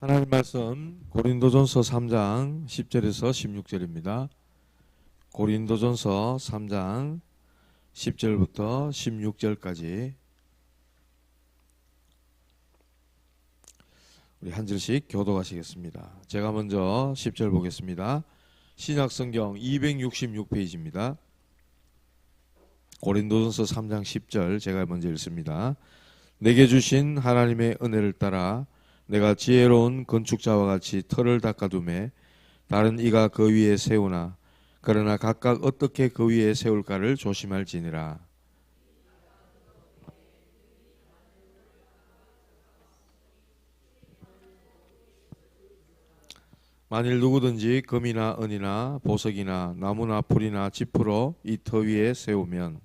하나님 말씀 고린도전서 3장 10절에서 16절입니다. 고린도전서 3장 10절부터 16절까지 우리 한 절씩 교독하시겠습니다. 제가 먼저 10절 보겠습니다. 신약성경 266페이지입니다. 고린도전서 3장 10절 제가 먼저 읽습니다. 내게 주신 하나님의 은혜를 따라 내가 지혜로운 건축자와 같이 터를 닦아두매 다른 이가 그 위에 세우나 그러나 각각 어떻게 그 위에 세울까를 조심할지니라. 만일 누구든지 금이나 은이나 보석이나 나무나 풀이나 지프로 이 터 위에 세우면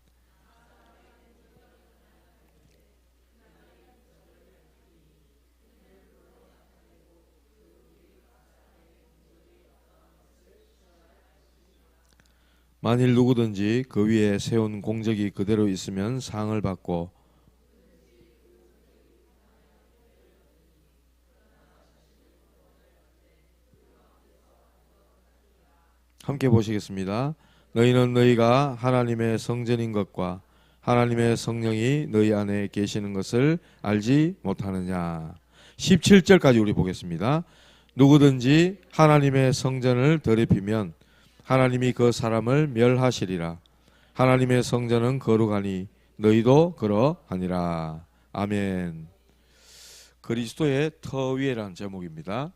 만일 누구든지 그 위에 세운 공적이 그대로 있으면 상을 받고 함께 보시겠습니다. 너희는 너희가 하나님의 성전인 것과 하나님의 성령이 너희 안에 계시는 것을 알지 못하느냐. 17절까지 우리 보겠습니다. 누구든지 하나님의 성전을 더럽히면 하나님이 그 사람을 멸하시리라. 하나님의 성전은 거룩하니 너희도 그러하니라. 아멘. 그리스도의 터 위에라는 제목입니다.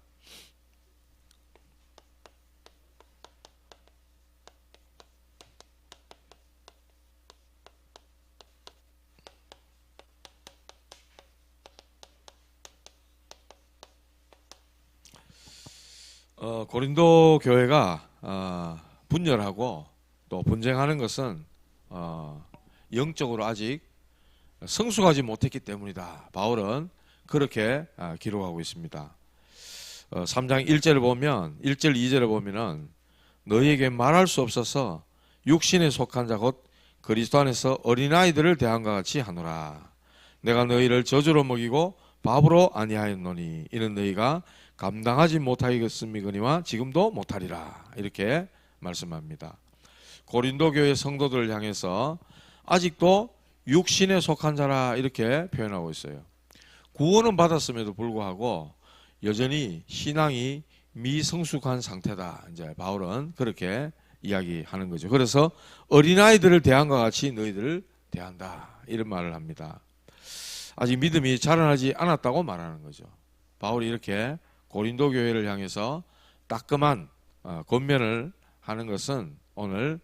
고린도 교회가 분열하고 또 분쟁하는 것은 영적으로 아직 성숙하지 못했기 때문이다. 바울은 그렇게 기록하고 있습니다. 3장 1절을 보면 1절 2절을 보면은 너희에게 말할 수 없어서 육신에 속한 자 곧 그리스도 안에서 어린아이들을 대함과 같이 하노라. 내가 너희를 저주로 먹이고 밥으로 아니하였노니 이는 너희가 감당하지 못하겠음이거니와 지금도 못하리라. 이렇게 말씀합니다. 고린도 교회 성도들을 향해서 아직도 육신에 속한 자라 이렇게 표현하고 있어요. 구원은 받았음에도 불구하고 여전히 신앙이 미성숙한 상태다. 이제 바울은 그렇게 이야기하는 거죠. 그래서 어린아이들을 대함과 같이 너희들을 대한다. 이런 말을 합니다. 아직 믿음이 자라나지 않았다고 말하는 거죠. 바울이 이렇게 고린도 교회를 향해서 따끔한 권면을 하는 것은 오늘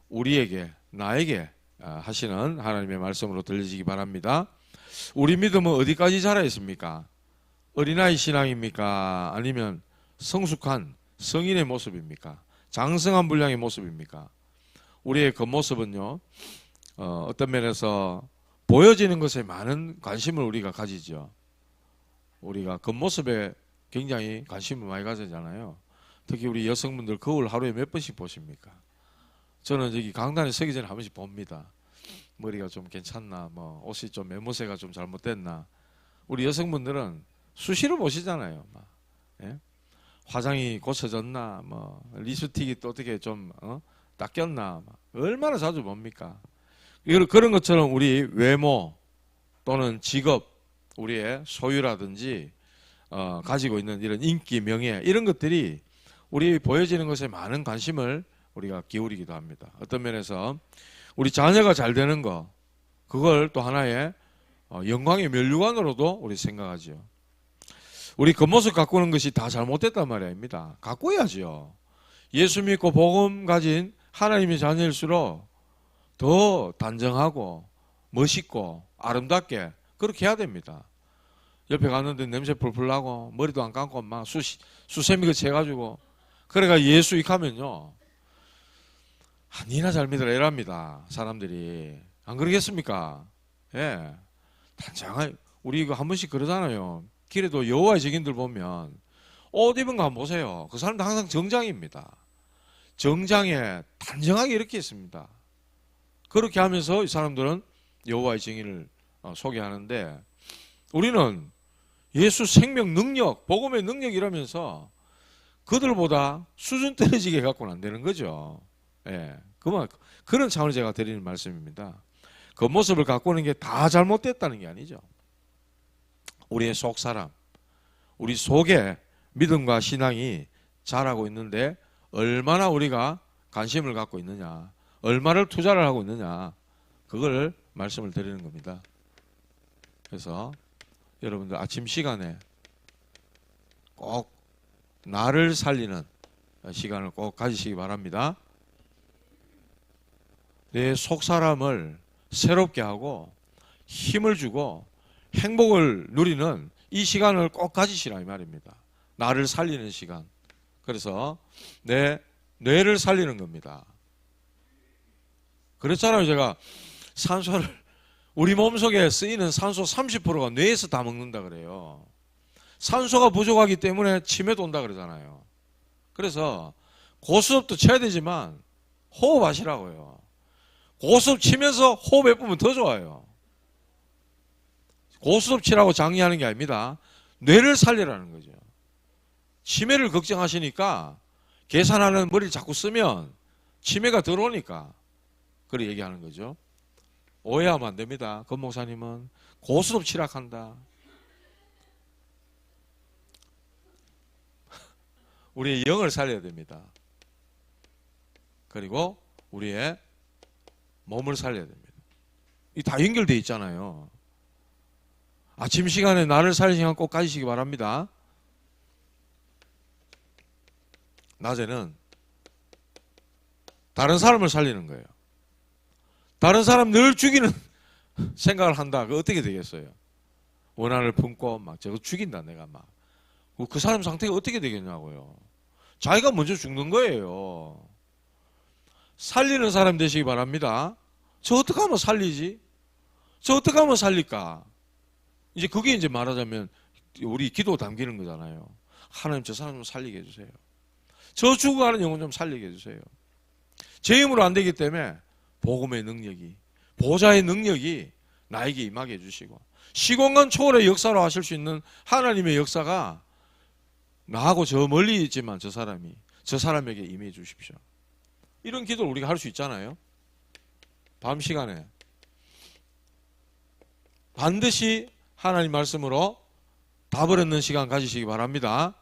우리에게 나에게 하시는 하나님의 말씀으로 들리시기 바랍니다. 우리 믿음은 어디까지 자라 있습니까? 어린아이 신앙입니까? 아니면 성숙한 성인의 모습입니까? 장성한 분량의 모습입니까? 우리의 겉모습은요, 어떤 면에서 보여지는 것에 많은 관심을 우리가 가지죠. 우리가 겉모습에 굉장히 관심을 많이 가지잖아요. 특히 우리 여성분들 거울 하루에 몇 번씩 보십니까? 저는 여기 강단에 서기 전에 한 번씩 봅니다. 머리가 좀 괜찮나, 뭐 옷이 좀 매무새가 좀 잘못됐나. 우리 여성분들은 수시로 보시잖아요. 예? 화장이 고쳐졌나, 뭐 립스틱이 또 어떻게 좀 닦였나, 얼마나 자주 봅니까? 그런 것처럼 우리 외모 또는 직업, 우리의 소유라든지 가지고 있는 이런 인기, 명예 이런 것들이 우리 보여지는 것에 많은 관심을 우리가 기울이기도 합니다. 어떤 면에서 우리 자녀가 잘 되는 거, 그걸 또 하나의 영광의 면류관으로도 우리 생각하죠. 우리 겉모습 가꾸는 것이 다 잘못됐단 말이 아닙니다. 가꾸어야죠. 예수 믿고 복음 가진 하나님의 자녀일수록 더 단정하고 멋있고 아름답게 그렇게 해야 됩니다. 옆에 갔는데 냄새 풀풀 나고 머리도 안 감고 막 수세미같이 해가지고 그래가 예수 익하면요, 니나 잘 믿으라 이랍니다. 사람들이. 안 그러겠습니까? 예. 단정하게 우리 이거 한 번씩 그러잖아요. 길에도 여호와의 증인들 보면 옷 입은 거 한번 보세요. 그 사람들 항상 정장입니다. 정장에 단정하게 이렇게 있습니다. 그렇게 하면서 이 사람들은 여호와의 증인을 소개하는데 우리는 예수 생명 능력, 복음의 능력이라면서 그들보다 수준 떨어지게 갖고는 안 되는 거죠. 예, 그런 차원에서 제가 드리는 말씀입니다. 그 모습을 갖고 있는 게 다 잘못됐다는 게 아니죠. 우리의 속 사람, 우리 속에 믿음과 신앙이 자라고 있는데 얼마나 우리가 관심을 갖고 있느냐, 얼마를 투자를 하고 있느냐, 그걸 말씀을 드리는 겁니다. 그래서 여러분들 아침 시간에 꼭 나를 살리는 시간을 꼭 가지시기 바랍니다. 내 속 사람을 새롭게 하고 힘을 주고 행복을 누리는 이 시간을 꼭 가지시라 이 말입니다. 나를 살리는 시간. 그래서 내 뇌를 살리는 겁니다. 그랬잖아요. 제가 산소를 우리 몸속에 쓰이는 산소 30%가 뇌에서 다 먹는다 그래요. 산소가 부족하기 때문에 치매도 온다 그러잖아요. 그래서 고스톱도 쳐야 되지만 호흡하시라고요. 고스톱 치면서 호흡 해보면 더 좋아요. 고스톱 치라고 장의하는 게 아닙니다. 뇌를 살리라는 거죠. 치매를 걱정하시니까 계산하는 머리를 자꾸 쓰면 치매가 들어오니까 그렇게 얘기하는 거죠. 오해하면 안 됩니다. 권 목사님은 고스톱 치락한다. 우리의 영을 살려야 됩니다. 그리고 우리의 몸을 살려야 됩니다. 이 다 연결되어 있잖아요. 아침 시간에 나를 살릴 시간 꼭 가지시기 바랍니다. 낮에는 다른 사람을 살리는 거예요. 다른 사람 늘 죽이는 생각을 한다. 그 어떻게 되겠어요? 원한을 품고 막 저거 죽인다 내가 막. 그 사람 상태가 어떻게 되겠냐고요. 자기가 먼저 죽는 거예요. 살리는 사람 되시기 바랍니다. 저 어떻게 하면 살리지? 저 어떻게 하면 살릴까? 이제 그게 이제 말하자면 우리 기도 담기는 거잖아요. 하나님 저 사람 좀 살리게 해주세요. 저 죽어가는 영혼 좀 살리게 해주세요. 제 힘으로 안 되기 때문에 복음의 능력이, 보좌의 능력이 나에게 임하게 해주시고 시공간 초월의 역사로 하실 수 있는 하나님의 역사가 나하고 저 멀리 있지만 저 사람에게 임해 주십시오. 이런 기도를 우리가 할 수 있잖아요. 밤 시간에 반드시 하나님 말씀으로 답을 얻는 시간 가지시기 바랍니다.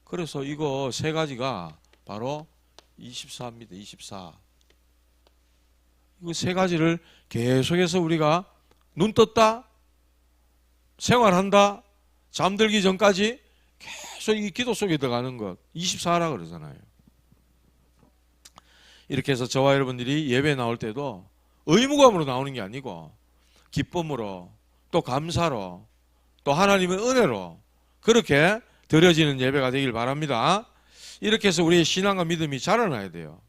그래서 이거 세 가지가 바로 24입니다. 24. 이거 세 가지를 계속해서 우리가 눈 떴다, 생활한다, 잠들기 전까지 계속 이 기도 속에 들어가는 것 24라 그러잖아요. 이렇게 해서 저와 여러분들이 예배 나올 때도 의무감으로 나오는 게 아니고 기쁨으로 또 감사로 또 하나님의 은혜로 그렇게 드려지는 예배가 되길 바랍니다. 이렇게 해서 우리의 신앙과 믿음이 자라나야 돼요.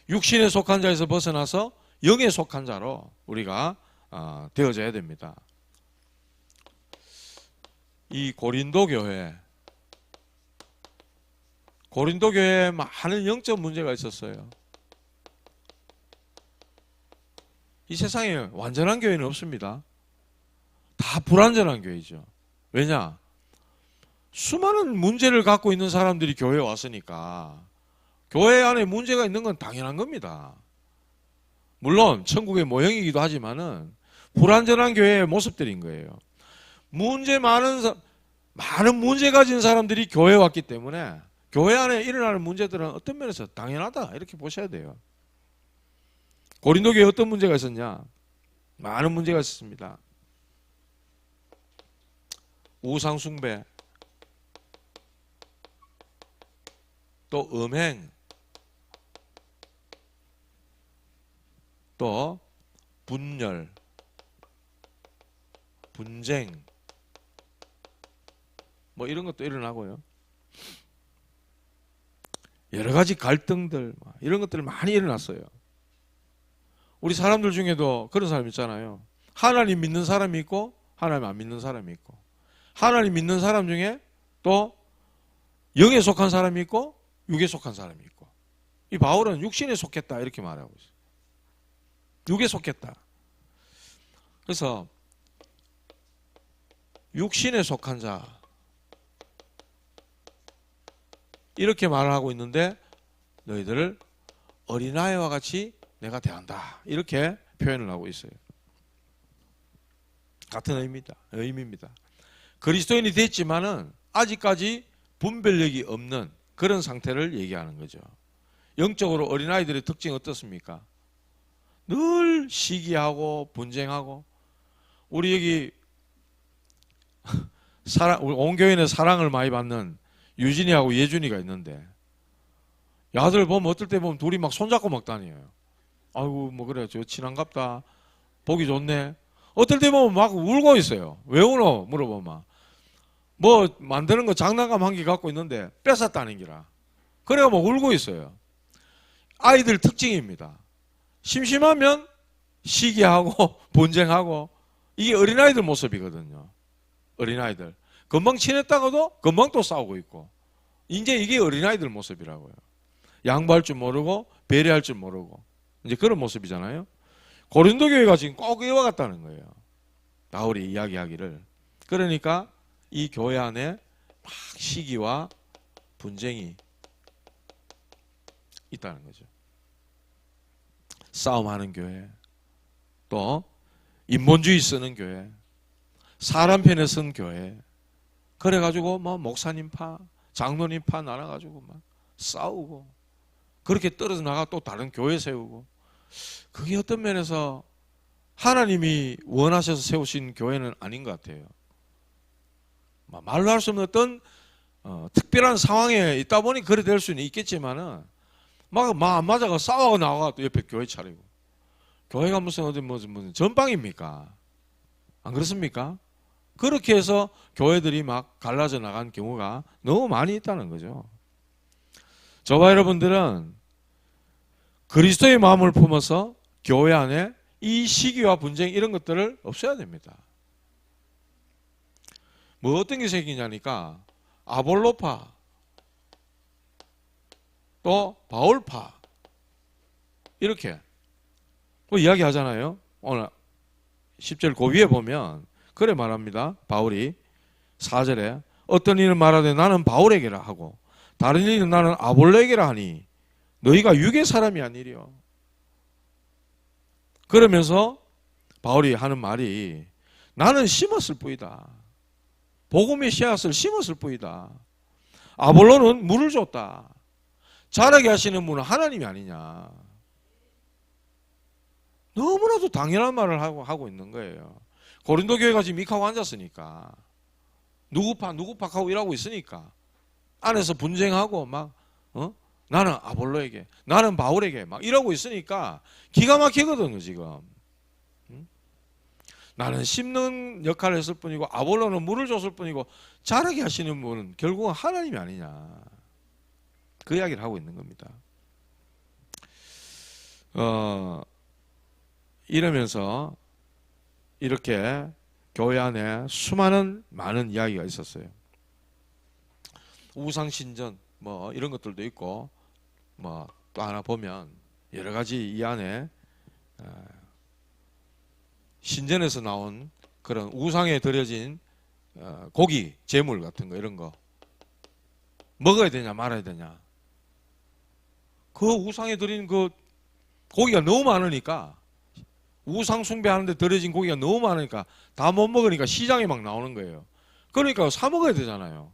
육신에 속한 자에서 벗어나서 영에 속한 자로 우리가 되어져야 됩니다. 이 고린도 교회에 많은 영적 문제가 있었어요. 이 세상에 완전한 교회는 없습니다. 다 불완전한 교회죠. 왜냐? 수많은 문제를 갖고 있는 사람들이 교회에 왔으니까 교회 안에 문제가 있는 건 당연한 겁니다. 물론 천국의 모형이기도 하지만은 불완전한 교회의 모습들인 거예요. 많은 문제 가진 사람들이 교회에 왔기 때문에 교회 안에 일어나는 문제들은 어떤 면에서 당연하다 이렇게 보셔야 돼요. 고린도 교회에 어떤 문제가 있었냐? 많은 문제가 있었습니다. 우상 숭배, 또 음행, 또 분열, 분쟁, 뭐 이런 것도 일어나고요. 여러 가지 갈등들, 이런 것들이 많이 일어났어요. 우리 사람들 중에도 그런 사람 있잖아요. 하나님 믿는 사람이 있고 하나님 안 믿는 사람이 있고, 하나님 믿는 사람 중에 또 영에 속한 사람이 있고 육에 속한 사람이 있고, 이 바울은 육신에 속했다 이렇게 말하고 있어요. 육에 속했다. 그래서 육신에 속한 자 이렇게 말을 하고 있는데 너희들을 어린아이와 같이 내가 대한다 이렇게 표현을 하고 있어요. 같은 의미입니다. 그리스도인이 됐지만은 아직까지 분별력이 없는 그런 상태를 얘기하는 거죠. 영적으로 어린아이들의 특징이 어떻습니까? 늘 시기하고 분쟁하고. 우리 여기 우리 온 교회는 사랑을 많이 받는 유진이하고 예준이가 있는데 야들 보면 어떨 때 보면 둘이 막 손잡고 막 다녀요. 아이고 뭐 그래 저 친한갑다 보기 좋네. 어떨 때 보면 막 울고 있어요. 왜 울어? 물어보면 뭐 만드는 거 장난감 한 개 갖고 있는데 뺏었다는 기라. 그래가 뭐 울고 있어요. 아이들 특징입니다. 심심하면 시기하고 분쟁하고. 이게 어린아이들 모습이거든요. 어린아이들 금방 친했다가도 금방 또 싸우고 있고. 이제 이게 어린아이들 모습이라고요. 양보할 줄 모르고 배려할 줄 모르고 이제 그런 모습이잖아요. 고린도 교회가 지금 꼭 이와 같다는 거예요. 바울이 이야기하기를. 그러니까 이 교회 안에 막 시기와 분쟁이 있다는 거죠. 싸움하는 교회, 또 인본주의 쓰는 교회, 사람 편에 쓴 교회. 그래가지고 뭐 목사님 파, 장로님 파 나눠가지고 막 싸우고 그렇게 떨어져 나가 또 다른 교회 세우고. 그게 어떤 면에서 하나님이 원하셔서 세우신 교회는 아닌 것 같아요. 말로 할 수 없는 어떤 특별한 상황에 있다 보니 그래 될 수는 있겠지만은 막 안 맞아가 싸워가 나와가 또 옆에 교회 차리고. 교회가 무슨 어디 무슨 전방입니까? 안 그렇습니까? 그렇게 해서 교회들이 막 갈라져 나간 경우가 너무 많이 있다는 거죠. 저와 여러분들은 그리스도의 마음을 품어서 교회 안에 이 시기와 분쟁 이런 것들을 없애야 됩니다. 뭐 어떤 게 생기냐니까 아볼로파 또 바울파 이렇게 뭐 이야기하잖아요. 오늘 10절 그 위에 보면 그래 말합니다. 바울이 4절에 어떤 이는 말하되 나는 바울에게라 하고 다른 이는 나는 아볼로에게라 하니 너희가 육의 사람이 아니리요. 그러면서 바울이 하는 말이 나는 심었을 뿐이다. 복음의 씨앗을 심었을 뿐이다. 아볼로는 물을 줬다. 자라게 하시는 분은 하나님이 아니냐. 너무나도 당연한 말을 하고 있는 거예요. 고린도 교회가 지금 익하고 앉았으니까 누구 파 하고 일하고 있으니까 안에서 분쟁하고 막 나는 아볼로에게 나는 바울에게 막 이러고 있으니까 기가 막히거든요 지금. 나는 심는 역할을 했을 뿐이고 아볼로는 물을 줬을 뿐이고 자라게 하시는 분은 결국은 하나님이 아니냐. 그 이야기를 하고 있는 겁니다. 이러면서 이렇게 교회 안에 수많은 많은 이야기가 있었어요. 우상신전 뭐 이런 것들도 있고 뭐 또 하나 보면 여러 가지 이 안에 신전에서 나온 그런 우상에 드려진 고기, 제물 같은 거 이런 거 먹어야 되냐 말아야 되냐. 그 우상에 드린 그 고기가 너무 많으니까 우상 숭배하는데 드려진 고기가 너무 많으니까 다 못 먹으니까 시장에 막 나오는 거예요. 그러니까 사 먹어야 되잖아요.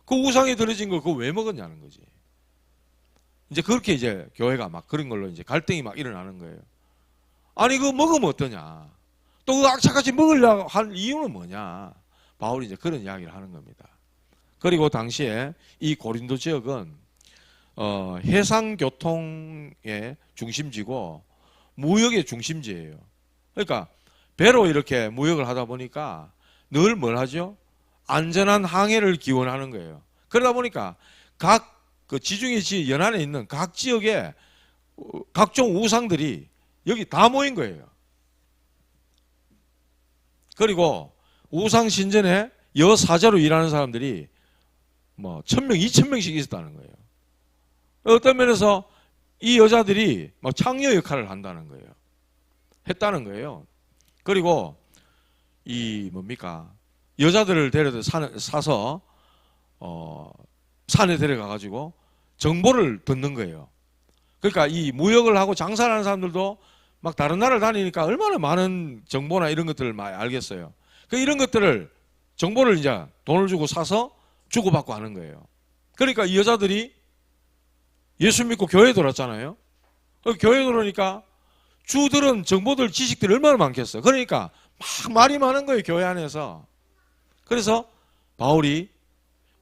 그 우상에 드려진 거 그거 왜 먹었냐는 거지. 이제 그렇게 이제 교회가 막 그런 걸로 이제 갈등이 막 일어나는 거예요. 아니 그거 먹으면 어떠냐. 또 그 악착같이 먹으려고 할 이유는 뭐냐. 바울이 이제 그런 이야기를 하는 겁니다. 그리고 당시에 이 고린도 지역은 해상교통의 중심지고 무역의 중심지예요. 그러니까 배로 이렇게 무역을 하다 보니까 늘 뭘 하죠? 안전한 항해를 기원하는 거예요. 그러다 보니까 각 그 지중해 연안에 있는 각 지역에 각종 우상들이 여기 다 모인 거예요. 그리고 우상 신전에 여사자로 일하는 사람들이 뭐 1000명, 2000명씩 있었다는 거예요. 어떤 면에서 이 여자들이 막 창녀 역할을 한다는 거예요. 했다는 거예요. 그리고 이 뭡니까? 여자들을 사서 산에 데려가가지고 정보를 듣는 거예요. 그러니까 이 무역을 하고 장사를 하는 사람들도 막 다른 나라를 다니니까 얼마나 많은 정보나 이런 것들을 많이 알겠어요. 그 이런 것들을 정보를 이제 돈을 주고 사서 주고받고 하는 거예요. 그러니까 이 여자들이 예수 믿고 교회에 들어왔잖아요. 교회에 들어오니까 주들은 정보들, 지식들이 얼마나 많겠어요. 그러니까 막 말이 많은 거예요, 교회 안에서. 그래서 바울이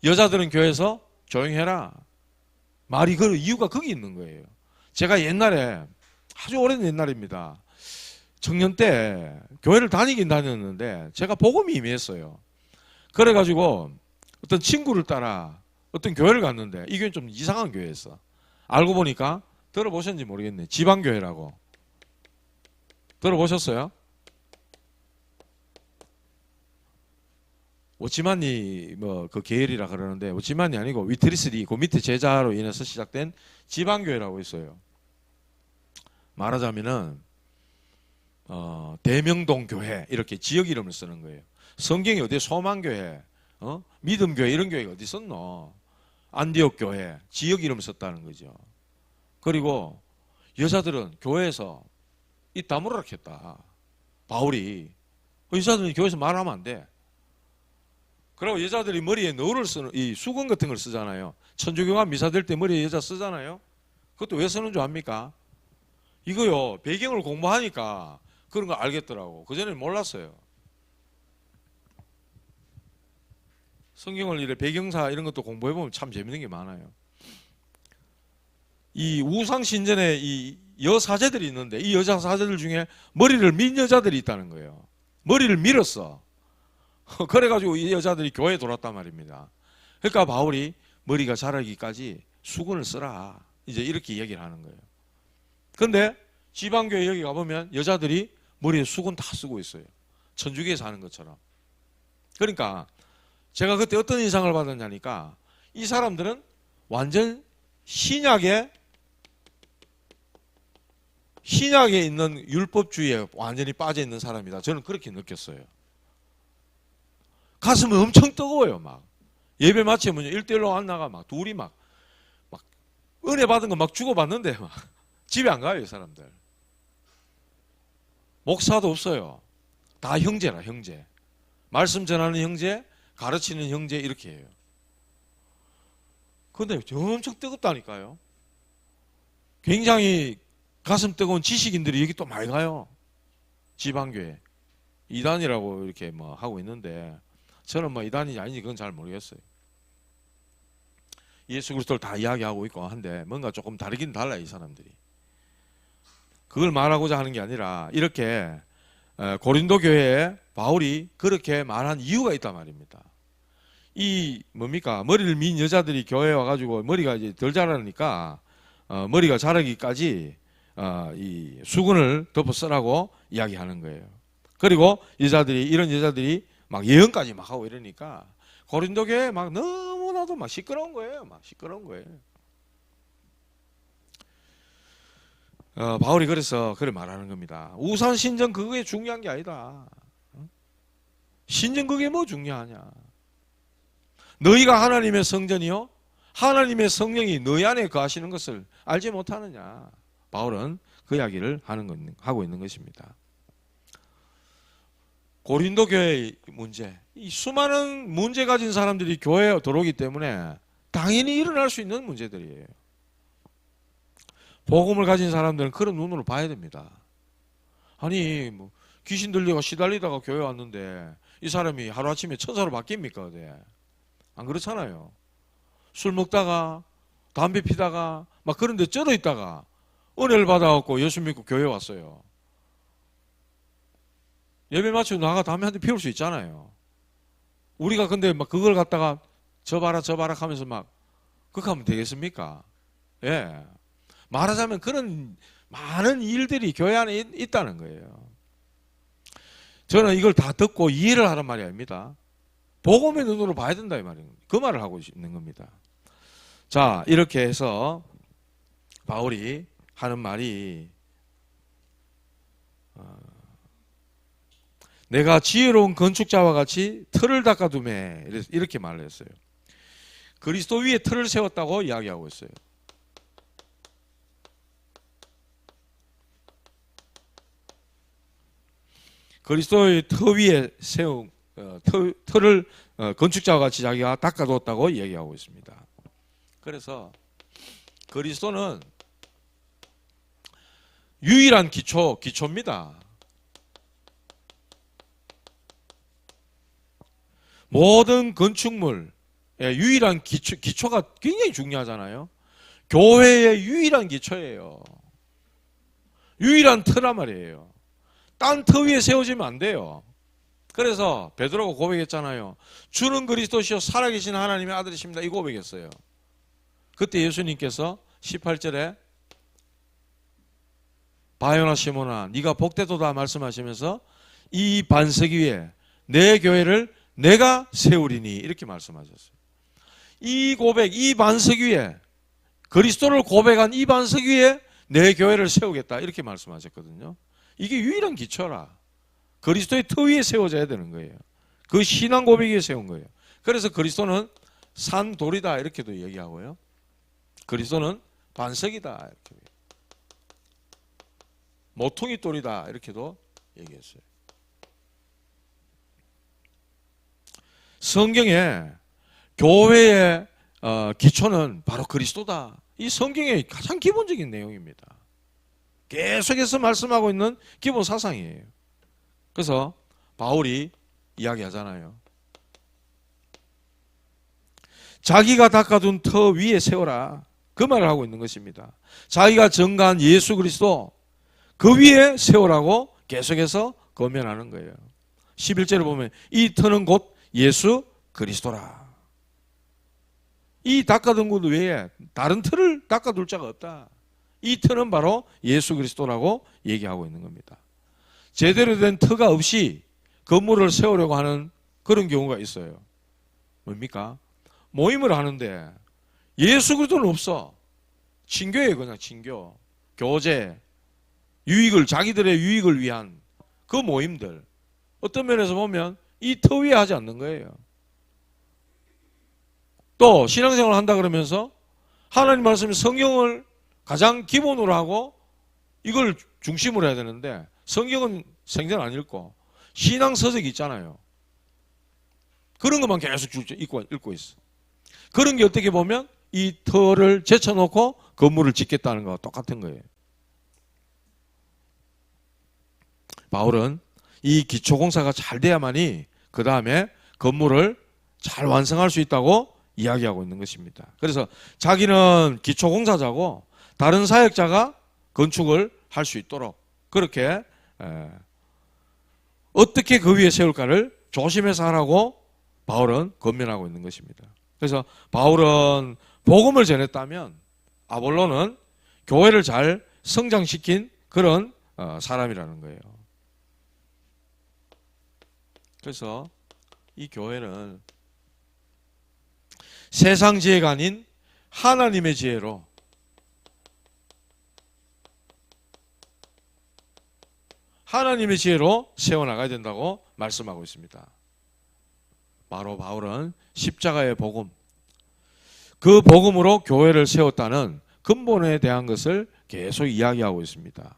여자들은 교회에서 조용해라. 말이 그 이유가 거기 있는 거예요. 제가 옛날에, 아주 오래된 옛날입니다, 청년 때 교회를 다니긴 다녔는데 제가 복음이 임했어요. 그래가지고 어떤 친구를 따라 어떤 교회를 갔는데 이 교회는 좀 이상한 교회였어. 알고 보니까 들어보셨는지 모르겠네. 지방교회라고. 들어보셨어요? 오치만니 뭐 그 계열이라 그러는데 오치만이 아니고 위트리스리 그 밑에 제자로 인해서 시작된 지방교회라고 있어요. 말하자면은 대명동 교회 이렇게 지역 이름을 쓰는 거예요. 성경이 어디에 소망교회, 믿음교회 이런 교회가 어디 있었노? 안디옥 교회 지역 이름을 썼다는 거죠. 그리고 여자들은 교회에서 입 다물어라 했다. 바울이 여자들은 교회에서 말하면 안 돼. 그리고 여자들이 머리에 너울을 쓰는 이 수건 같은 걸 쓰잖아요. 천주교가 미사 될 때 머리에 여자 쓰잖아요. 그것도 왜 쓰는 줄 압니까? 이거요, 배경을 공부하니까 그런 거 알겠더라고. 그전에는 몰랐어요. 성경을 이래 배경사 이런 것도 공부해보면 참 재밌는 게 많아요. 이 우상신전에 이 여사제들이 있는데 이 여자 사제들 중에 머리를 민 여자들이 있다는 거예요. 머리를 밀었어. 그래가지고 이 여자들이 교회에 돌았단 말입니다. 그러니까 바울이 머리가 자라기까지 수건을 쓰라, 이제 이렇게 얘기를 하는 거예요. 근데 지방교회 여기 가보면 여자들이 머리에 수건 다 쓰고 있어요. 천주교에서 하는 것처럼. 그러니까 제가 그때 어떤 인상을 받았냐니까 이 사람들은 완전 신약에 있는 율법주의에 완전히 빠져 있는 사람이다. 저는 그렇게 느꼈어요. 가슴은 엄청 뜨거워요. 막 예배 마치면 1대1로 안 나가 막 둘이 막 은혜 받은 거 막 주고받는데 막 집에 안 가요, 이 사람들. 목사도 없어요. 다 형제라, 형제. 말씀 전하는 형제, 가르치는 형제 이렇게 해요. 그런데 엄청 뜨겁다니까요. 굉장히 가슴 뜨거운 지식인들이 여기 또 많이 가요. 지방교회. 이단이라고 이렇게 뭐 하고 있는데 저는 뭐 이단이 아닌지 그건 잘 모르겠어요. 예수 그리스도를 다 이야기하고 있고 한데 뭔가 조금 다르긴 달라요, 이 사람들이. 그걸 말하고자 하는 게 아니라 이렇게 고린도 교회에 바울이 그렇게 말한 이유가 있단 말입니다. 이 뭡니까? 머리를 민 여자들이 교회에 와가지고 머리가 이제 덜 자라니까 머리가 자라기까지 이 수건을 덮어 쓰라고 이야기하는 거예요. 그리고 이런 여자들이 막 예언까지 막 하고 이러니까 고린도 교회 막 너무나도 막 시끄러운 거예요. 막 시끄러운 거예요. 바울이 그래서 그래 말하는 겁니다. 우상 신전 그게 중요한 게 아니다. 신전 그게 뭐 중요하냐? 너희가 하나님의 성전이요, 하나님의 성령이 너희 안에 거하시는 것을 알지 못하느냐? 바울은 그 이야기를 하고 있는 것입니다. 고린도 교회의 문제, 이 수많은 문제 가진 사람들이 교회에 들어오기 때문에 당연히 일어날 수 있는 문제들이에요. 복음을 가진 사람들은 그런 눈으로 봐야 됩니다. 아니 뭐 귀신 들리고 시달리다가 교회 왔는데 이 사람이 하루아침에 천사로 바뀝니까? 네. 안 그렇잖아요. 술 먹다가 담배 피다가 막 그런 데 쩔어 있다가 은혜를 받아갖고 예수 믿고 교회 왔어요. 예배 마치고 나가 담배 한 대 피울 수 있잖아요. 우리가 근데 막 그걸 갖다가 저 봐라 하면서 막 그렇게 하면 되겠습니까? 예. 말하자면 그런 많은 일들이 교회 안에 있다는 거예요. 저는 이걸 다 듣고 이해를 하란 말이 아닙니다. 복음의 눈으로 봐야 된다 이 말이에요. 그 말을 하고 있는 겁니다. 자, 이렇게 해서 바울이 하는 말이 내가 지혜로운 건축자와 같이 틀을 닦아두매 이렇게 말을 했어요. 그리스도 위에 틀을 세웠다고 이야기하고 있어요. 그리스도의 터 위에 세운 틀을 건축자와 같이 자기가 닦아뒀다고 이야기하고 있습니다. 그래서 그리스도는 유일한 기초입니다. 모든 건축물의 유일한 기초가 굉장히 중요하잖아요. 교회의 유일한 기초예요. 유일한 터란 말이에요. 딴 터 위에 세워지면 안 돼요. 그래서 베드로가 고백했잖아요. 주는 그리스도시요 살아계신 하나님의 아들이십니다. 이 고백했어요. 그때 예수님께서 18절에 바요나 시몬아 네가 복되도다 말씀하시면서 이 반석 위에 내 교회를 내가 세우리니 이렇게 말씀하셨어요. 이 고백, 이 반석 위에 그리스도를 고백한 이 반석 위에 내 교회를 세우겠다 이렇게 말씀하셨거든요. 이게 유일한 기초라. 그리스도의 터 위에 세워져야 되는 거예요. 그 신앙 고백 위에 세운 거예요. 그래서 그리스도는 산돌이다 이렇게도 얘기하고요. 그리스도는 반석이다 이렇게 모퉁이 돌이다 이렇게도 얘기했어요. 성경에 교회의 기초는 바로 그리스도다. 이 성경의 가장 기본적인 내용입니다. 계속해서 말씀하고 있는 기본 사상이에요. 그래서 바울이 이야기하잖아요. 자기가 닦아둔 터 위에 세워라. 그 말을 하고 있는 것입니다. 자기가 증거한 예수 그리스도 그 위에 세우라고 계속해서 권면하는 거예요. 11절을 보면 이 터는 곧 예수 그리스도라. 이 닦아둔 것 외에 다른 틀을 닦아둘 자가 없다. 이 터는 바로 예수 그리스도라고 얘기하고 있는 겁니다. 제대로 된 터가 없이 건물을 세우려고 하는 그런 경우가 있어요. 뭡니까? 모임을 하는데 예수 그리스도는 없어. 친교예요. 그냥 친교. 교제. 자기들의 유익을 위한 그 모임들. 어떤 면에서 보면 이 터 위에 하지 않는 거예요. 또 신앙생활을 한다 그러면서 하나님 말씀 성경을 가장 기본으로 하고 이걸 중심으로 해야 되는데 성경은 생전 안 읽고 신앙 서적이 있잖아요. 그런 것만 계속 읽고 있어. 그런 게 어떻게 보면 이 터를 제쳐놓고 건물을 짓겠다는 거와 똑같은 거예요. 바울은 이 기초공사가 잘 돼야만이 그 다음에 건물을 잘 완성할 수 있다고 이야기하고 있는 것입니다. 그래서 자기는 기초공사자고 다른 사역자가 건축을 할 수 있도록 그렇게 어떻게 그 위에 세울까를 조심해서 하라고 바울은 권면하고 있는 것입니다. 그래서 바울은 복음을 전했다면 아볼로는 교회를 잘 성장시킨 그런 사람이라는 거예요. 그래서 이 교회는 세상 지혜가 아닌 하나님의 지혜로 세워나가야 된다고 말씀하고 있습니다. 바로 바울은 십자가의 복음, 그 복음으로 교회를 세웠다는 근본에 대한 것을 계속 이야기하고 있습니다.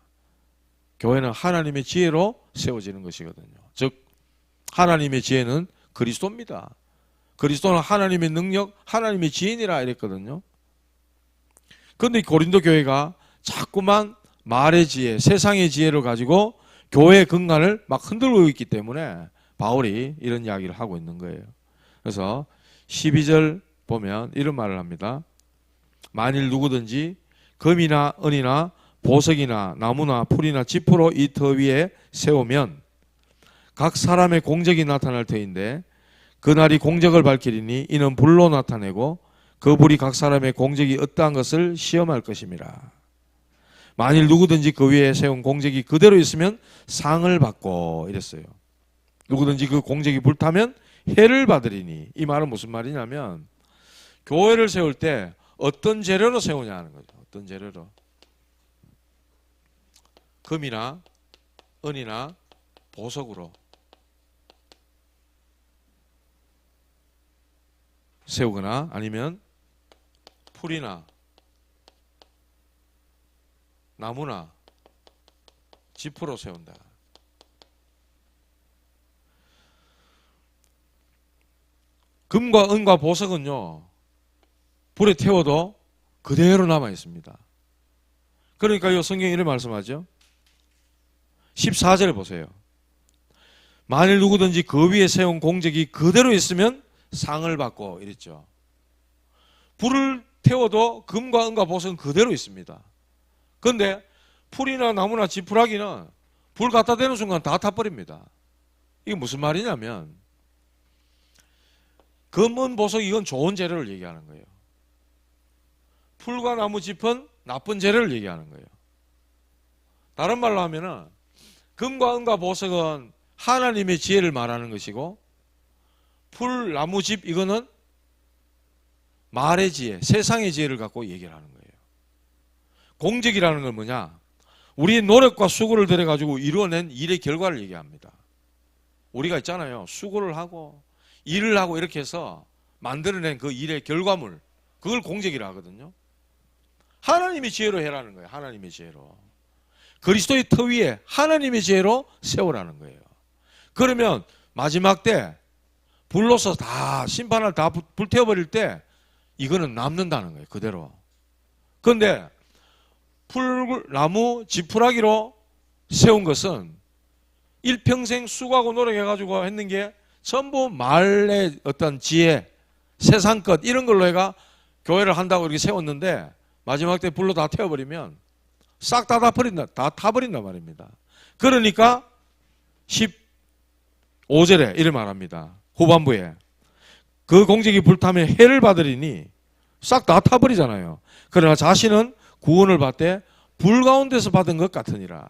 교회는 하나님의 지혜로 세워지는 것이거든요. 즉 하나님의 지혜는 그리스도입니다. 그리스도는 하나님의 능력, 하나님의 지혜니라 이랬거든요. 그런데 고린도 교회가 자꾸만 말의 지혜, 세상의 지혜를 가지고 교회의 근간을 막 흔들고 있기 때문에 바울이 이런 이야기를 하고 있는 거예요. 그래서 12절 보면 이런 말을 합니다. 만일 누구든지 금이나 은이나 보석이나 나무나 풀이나 지푸로 이 터 위에 세우면 각 사람의 공적이 나타날 터인데 그날이 공적을 밝히리니 이는 불로 나타내고 그 불이 각 사람의 공적이 어떠한 것을 시험할 것임이라. 만일 누구든지 그 위에 세운 공적이 그대로 있으면 상을 받고 이랬어요. 누구든지 그 공적이 불타면 해를 받으리니. 이 말은 무슨 말이냐면 교회를 세울 때 어떤 재료로 세우냐 하는 거죠. 어떤 재료로. 금이나 은이나 보석으로 세우거나 아니면 풀이나 나무나 지프로 세운다. 금과 은과 보석은요, 불에 태워도 그대로 남아 있습니다. 그러니까 이 성경이 이렇게 말씀하죠. 14절 보세요. 만일 누구든지 그 위에 세운 공적이 그대로 있으면 상을 받고 이랬죠. 불을 태워도 금과 은과 보석은 그대로 있습니다. 그런데 풀이나 나무나 지푸라기는 불 갖다 대는 순간 다 타버립니다. 이게 무슨 말이냐면 금은 보석 이건 좋은 재료를 얘기하는 거예요. 풀과 나무 짚은 나쁜 재료를 얘기하는 거예요. 다른 말로 하면은 금과 은과 보석은 하나님의 지혜를 말하는 것이고 풀, 나무, 집 이거는 말의 지혜, 세상의 지혜를 갖고 얘기를 하는 거예요. 공적이라는 건 뭐냐? 우리의 노력과 수고를 들여가지고 이루어낸 일의 결과를 얘기합니다. 우리가 있잖아요. 수고를 하고 일을 하고 이렇게 해서 만들어낸 그 일의 결과물, 그걸 공적이라 하거든요. 하나님의 지혜로 해라는 거예요. 하나님의 지혜로. 그리스도의 터 위에 하나님의 지혜로 세우라는 거예요. 그러면 마지막 때 불로서 다 심판을 다 불태워버릴 때 이거는 남는다는 거예요. 그대로. 그런데 풀, 나무, 지푸라기로 세운 것은 일평생 수고하고 노력해가지고 했는 게 전부 말의 어떤 지혜, 세상 것 이런 걸로 해가 교회를 한다고 이렇게 세웠는데 마지막 때 불로 다 태워버리면 싹 다 타버린단 말입니다. 그러니까 15절에 이렇게 말합니다. 후반부에 그 공적이 불타면 해를 받으리니 싹 다 타버리잖아요. 그러나 자신은 구원을 받되 불 가운데서 받은 것 같으니라.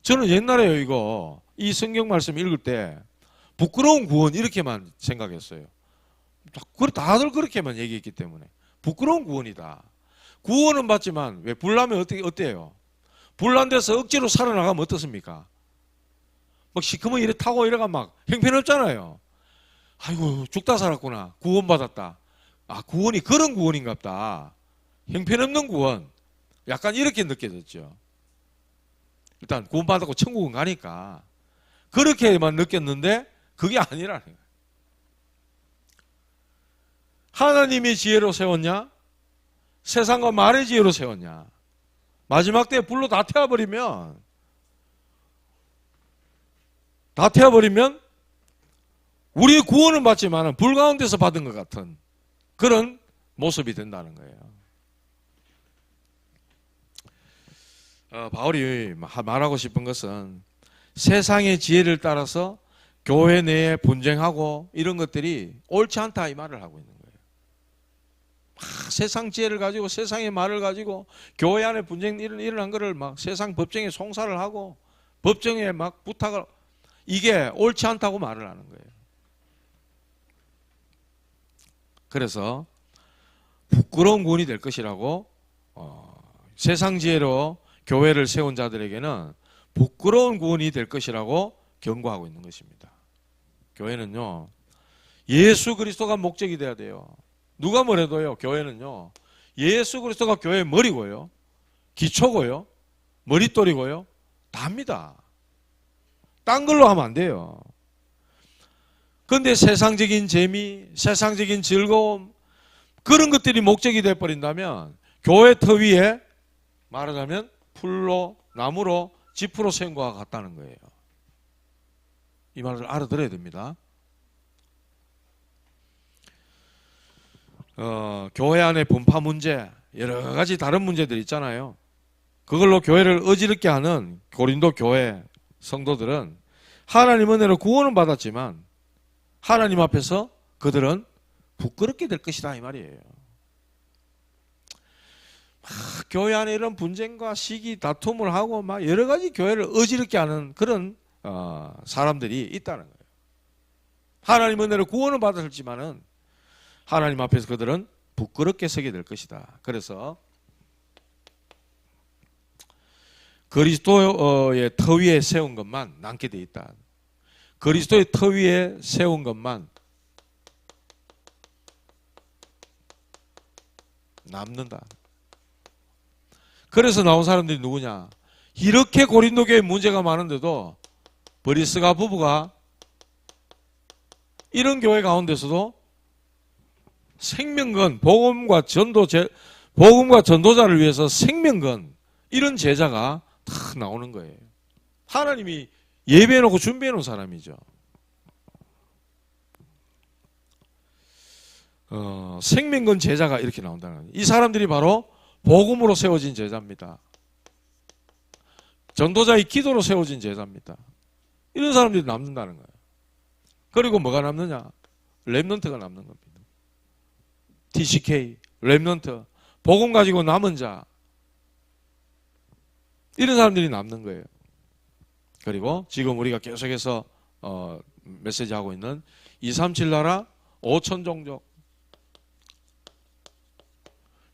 저는 옛날에요 이거 이 성경 말씀 읽을 때 부끄러운 구원 이렇게만 생각했어요. 다들 그렇게만 얘기했기 때문에 부끄러운 구원이다. 구원은 받지만 왜 불나면 어때요? 불난 데서 억지로 살아나가면 어떻습니까? 막 시커먼 이래 타고 이래가 막 형편없잖아요. 아이고 죽다 살았구나. 구원받았다. 아 구원이 그런 구원인갑다. 형편없는 구원. 약간 이렇게 느껴졌죠. 일단 구원받았고 천국은 가니까 그렇게만 느꼈는데 그게 아니라는 거예요. 하나님의 지혜로 세웠냐? 세상과 말의 지혜로 세웠냐? 마지막 때 불로 다 태워버리면 우리의 구원은 받지만 불 가운데서 받은 것 같은 그런 모습이 된다는 거예요. 바울이 말하고 싶은 것은 세상의 지혜를 따라서 교회 내에 분쟁하고 이런 것들이 옳지 않다 이 말을 하고 있는 거예요. 세상 지혜를 가지고 세상의 말을 가지고 교회 안에 분쟁 일어난 거를 막 세상 법정에 송사를 하고 법정에 막 부탁을 이게 옳지 않다고 말을 하는 거예요. 그래서 부끄러운 구원이 될 것이라고 세상 지혜로 교회를 세운 자들에게는 부끄러운 구원이 될 것이라고 경고하고 있는 것입니다. 교회는요 예수 그리스도가 목적이 돼야 돼요. 누가 뭐래도요 교회는요 예수 그리스도가 교회의 머리고요 기초고요 머릿돌이고요 답니다. 딴 걸로 하면 안 돼요. 그런데 세상적인 재미, 세상적인 즐거움 그런 것들이 목적이 되어버린다면 교회 터 위에 말하자면 풀로 나무로 지프로 세운 것과 같다는 거예요. 이 말을 알아들어야 됩니다. 교회 안에 분파 문제 여러 가지 다른 문제들 있잖아요. 그걸로 교회를 어지럽게 하는 고린도 교회 성도들은 하나님 은혜로 구원은 받았지만 하나님 앞에서 그들은 부끄럽게 될 것이다 이 말이에요. 교회 안에 이런 분쟁과 시기 다툼을 하고 막 여러 가지 교회를 어지럽게 하는 그런 사람들이 있다는 거예요. 하나님 은혜로 구원은 받았지만은 하나님 앞에서 그들은 부끄럽게 서게 될 것이다. 그래서 그리스도의 터 위에 세운 것만 남게 돼 있다. 그리스도의 터 위에 세운 것만 남는다. 그래서 나온 사람들이 누구냐? 이렇게 고린도 교회에 문제가 많은데도 브리스가 부부가 이런 교회 가운데서도 생명건, 복음과 전도자를 위해서 생명건, 이런 제자가 탁 나오는 거예요. 하나님이 예배해놓고 준비해놓은 사람이죠. 생명건 제자가 이렇게 나온다는 거예요. 이 사람들이 바로 복음으로 세워진 제자입니다. 전도자의 기도로 세워진 제자입니다. 이런 사람들이 남는다는 거예요. 그리고 뭐가 남느냐? 렘넌트가 남는 겁니다. TCK, 렘넌트, 복음 가지고 남은 자, 이런 사람들이 남는 거예요. 그리고 지금 우리가 계속해서 메시지하고 있는 237 나라 5천 종족,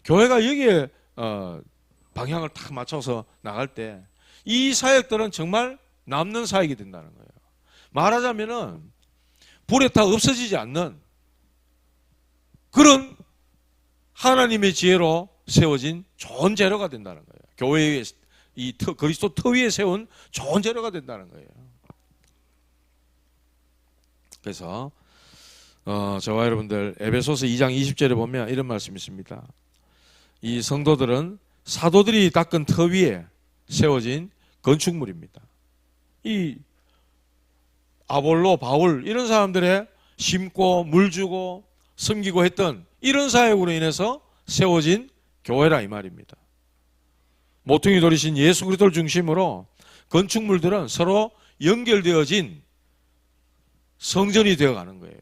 교회가 여기에 방향을 딱 맞춰서 나갈 때 이 사역들은 정말 남는 사역이 된다는 거예요. 말하자면은 불에 타 없어지지 않는 그런 하나님의 지혜로 세워진 좋은 재료가 된다는 거예요. 교회의 이 그리스도 터 위에 세운 좋은 재료가 된다는 거예요. 그래서 저와 여러분들 에베소서 2장 20절에 보면 이런 말씀이 있습니다. 이 성도들은 사도들이 닦은 터 위에 세워진 건축물입니다. 이 아볼로, 바울 이런 사람들의 심고 물 주고 섬기고 했던 이런 사역으로 인해서 세워진 교회라 이 말입니다. 모퉁이 돌이신 예수 그리스도를 중심으로 건축물들은 서로 연결되어진 성전이 되어가는 거예요.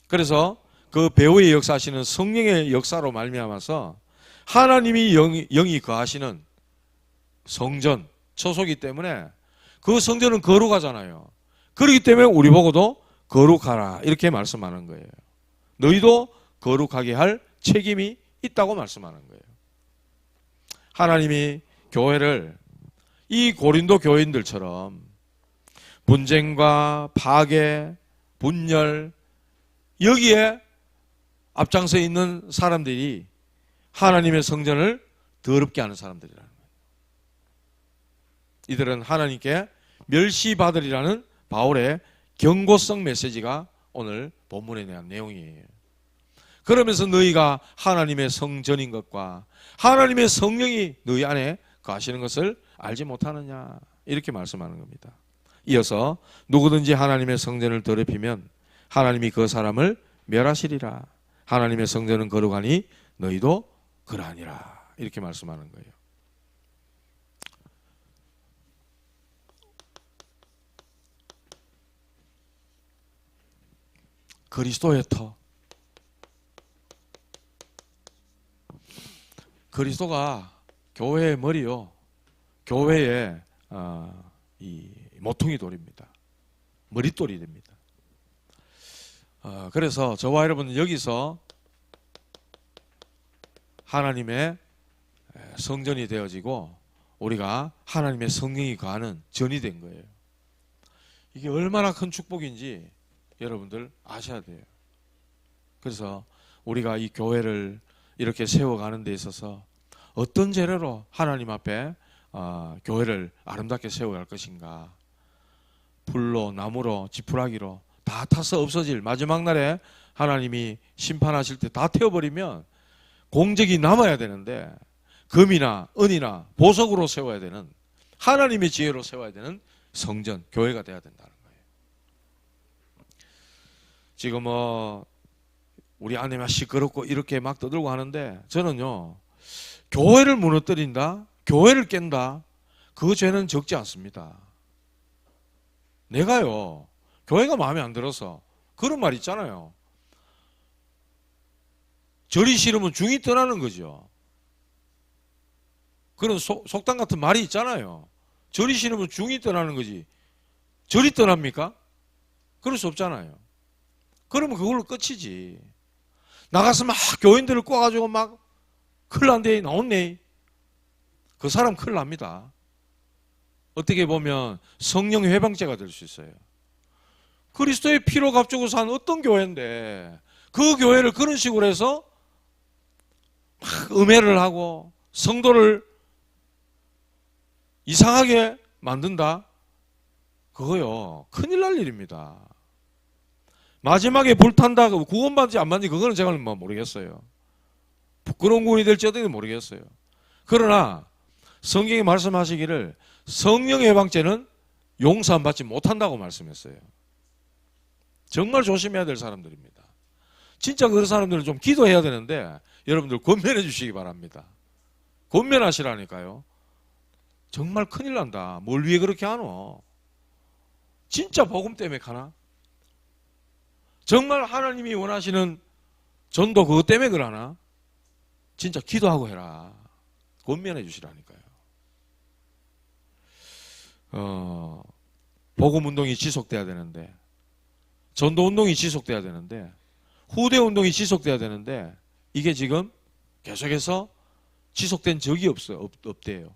그래서 그 배후의 역사하시는 성령의 역사로 말미암아서 하나님이 영이 거하시는 성전, 처소이기 때문에 그 성전은 거룩하잖아요. 그렇기 때문에 우리 보고도 거룩하라 이렇게 말씀하는 거예요. 너희도 거룩하게 할 책임이 있다고 말씀하는 거예요. 하나님이 교회를 이 고린도 교인들처럼 분쟁과 파괴, 분열 여기에 앞장서 있는 사람들이 하나님의 성전을 더럽게 하는 사람들이라는 거예요. 이들은 하나님께 멸시받으리라는 바울의 경고성 메시지가 오늘 본문에 대한 내용이에요. 그러면서 너희가 하나님의 성전인 것과 하나님의 성령이 너희 안에 거하시는 것을 알지 못하느냐 이렇게 말씀하는 겁니다. 이어서 누구든지 하나님의 성전을 더럽히면 하나님이 그 사람을 멸하시리라. 하나님의 성전은 거룩하니 너희도 그러하니라 이렇게 말씀하는 거예요. 그리스도의 터, 그리스도가 교회의 머리요, 교회의 이 모퉁이 돌입니다. 머릿돌이 됩니다. 그래서 저와 여러분은 여기서 하나님의 성전이 되어지고 우리가 하나님의 성령이 거하는 전이 된 거예요. 이게 얼마나 큰 축복인지 여러분들 아셔야 돼요. 그래서 우리가 이 교회를 이렇게 세워가는 데 있어서 어떤 재료로 하나님 앞에 교회를 아름답게 세워갈 것인가. 불로, 나무로, 지푸라기로 다 타서 없어질 마지막 날에 하나님이 심판하실 때 다 태워버리면 공적이 남아야 되는데 금이나 은이나 보석으로 세워야 되는 하나님의 지혜로 세워야 되는 성전, 교회가 돼야 된다는 거예요. 지금 우리 안에 막 시끄럽고 이렇게 막 떠들고 하는데 저는요, 교회를 무너뜨린다, 교회를 깬다, 그 죄는 적지 않습니다. 내가요, 교회가 마음에 안 들어서 그런 말 있잖아요. 절이 싫으면 중이 떠나는 거죠. 그런 속담 같은 말이 있잖아요. 절이 싫으면 중이 떠나는 거지. 절이 떠납니까? 그럴 수 없잖아요. 그러면 그걸로 끝이지. 나가서 막 교인들을 꼬아가지고 막 큰일 난데 나왔네. 그 사람 큰일 납니다. 어떻게 보면 성령의 회방죄가 될 수 있어요. 그리스도의 피로 값주고 산 어떤 교회인데 그 교회를 그런 식으로 해서 막 음해를 하고 성도를 이상하게 만든다? 그거요, 큰일 날 일입니다. 마지막에 불탄다, 구원받지 안 받는지 그거는 제가 뭐 모르겠어요. 부끄러운 군이 될지 어떻게 모르겠어요. 그러나 성경이 말씀하시기를 성령 해방죄는 용서함 받지 못한다고 말씀했어요. 정말 조심해야 될 사람들입니다. 진짜 그런 사람들은 좀 기도해야 되는데 여러분들 권면해 주시기 바랍니다. 권면하시라니까요. 정말 큰일 난다. 뭘 위해 그렇게 하노? 진짜 복음 때문에 가나? 정말 하나님이 원하시는 전도 그것 때문에 그러나? 진짜 기도하고 해라. 권면해 주시라니까요. 복음 운동이 지속돼야 되는데, 전도 운동이 지속돼야 되는데, 후대 운동이 지속돼야 되는데, 이게 지금 계속해서 지속된 적이 없대요.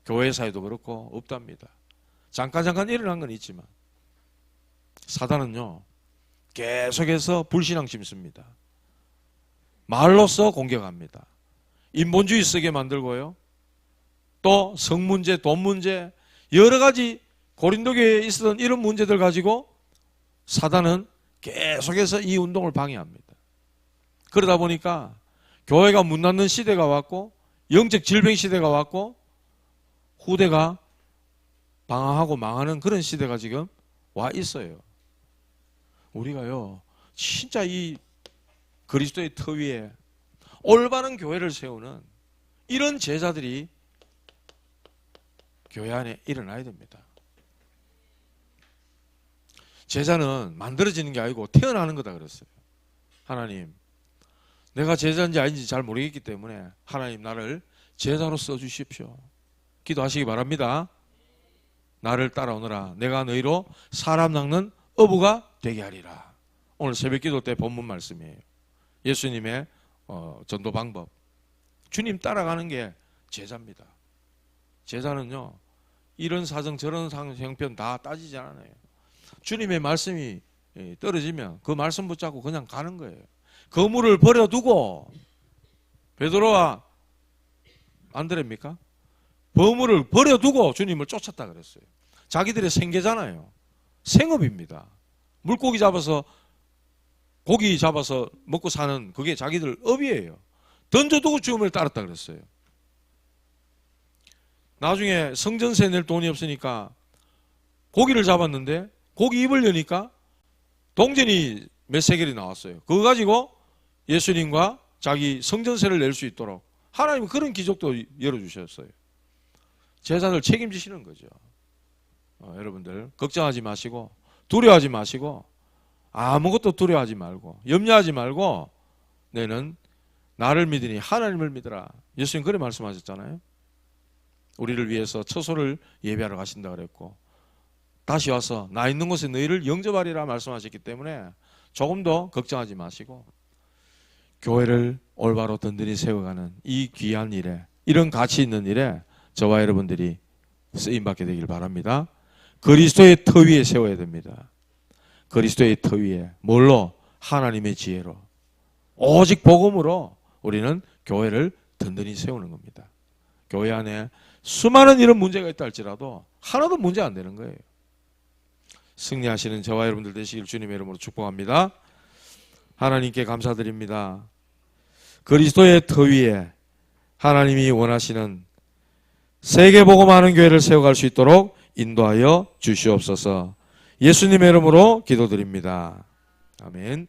교회사에도 그렇고 없답니다. 잠깐 일어난 건 있지만 사단은요 계속해서 불신앙 심습니다. 말로써 공격합니다. 인본주의 쓰게 만들고요. 또 성문제, 돈 문제, 여러 가지 고린도교회에 있었던 이런 문제들 가지고 사단은 계속해서 이 운동을 방해합니다. 그러다 보니까 교회가 문 닫는 시대가 왔고 영적 질병 시대가 왔고 후대가 방황하고 망하는 그런 시대가 지금 와 있어요. 우리가요 진짜 이 그리스도의 터 위에 올바른 교회를 세우는 이런 제자들이 교회 안에 일어나야 됩니다. 제자는 만들어지는 게 아니고 태어나는 거다 그랬어요. 하나님, 내가 제자인지 아닌지 잘 모르겠기 때문에 하나님 나를 제자로 써주십시오. 기도하시기 바랍니다. 나를 따라오너라. 내가 너희로 사람 낚는 어부가 되게 하리라. 오늘 새벽기도 때 본문 말씀이에요. 예수님의 전도 방법. 주님 따라가는 게 제자입니다. 제자는요 이런 사정 저런 형편 다 따지지 않아요. 주님의 말씀이 떨어지면 그 말씀 붙잡고 그냥 가는 거예요. 거물을 버려두고, 베드로와 안드레입니까? 거물을 버려두고 주님을 쫓았다 그랬어요. 자기들의 생계잖아요. 생업입니다. 물고기 잡아서 고기 잡아서 먹고 사는 그게 자기들 업이에요. 던져두고 주님을 따랐다 그랬어요. 나중에 성전세 낼 돈이 없으니까 고기를 잡았는데 고기 입을 여니까 동전이 몇 세겔이 나왔어요. 그거 가지고 예수님과 자기 성전세를 낼 수 있도록 하나님은 그런 기적도 열어주셨어요. 제자들 책임지시는 거죠. 여러분들 걱정하지 마시고 두려워하지 마시고 아무것도 두려워하지 말고 염려하지 말고 너는 나를 믿으니 하나님을 믿으라. 예수님 그래 말씀하셨잖아요. 우리를 위해서 처소를 예배하러 가신다 그랬고 다시 와서 나 있는 곳에 너희를 영접하리라 말씀하셨기 때문에 조금 더 걱정하지 마시고 교회를 올바로 든든히 세워가는 이 귀한 일에, 이런 가치 있는 일에 저와 여러분들이 쓰임받게 되길 바랍니다. 그리스도의 터 위에 세워야 됩니다. 그리스도의 터 위에 뭘로? 하나님의 지혜로, 오직 복음으로 우리는 교회를 든든히 세우는 겁니다. 교회 안에 수많은 이런 문제가 있다 할지라도 하나도 문제 안 되는 거예요. 승리하시는 저와 여러분들 되시길 주님의 이름으로 축복합니다. 하나님께 감사드립니다. 그리스도의 터 위에 하나님이 원하시는 세계복음하는 교회를 세워갈 수 있도록 인도하여 주시옵소서. 예수님의 이름으로 기도드립니다. 아멘.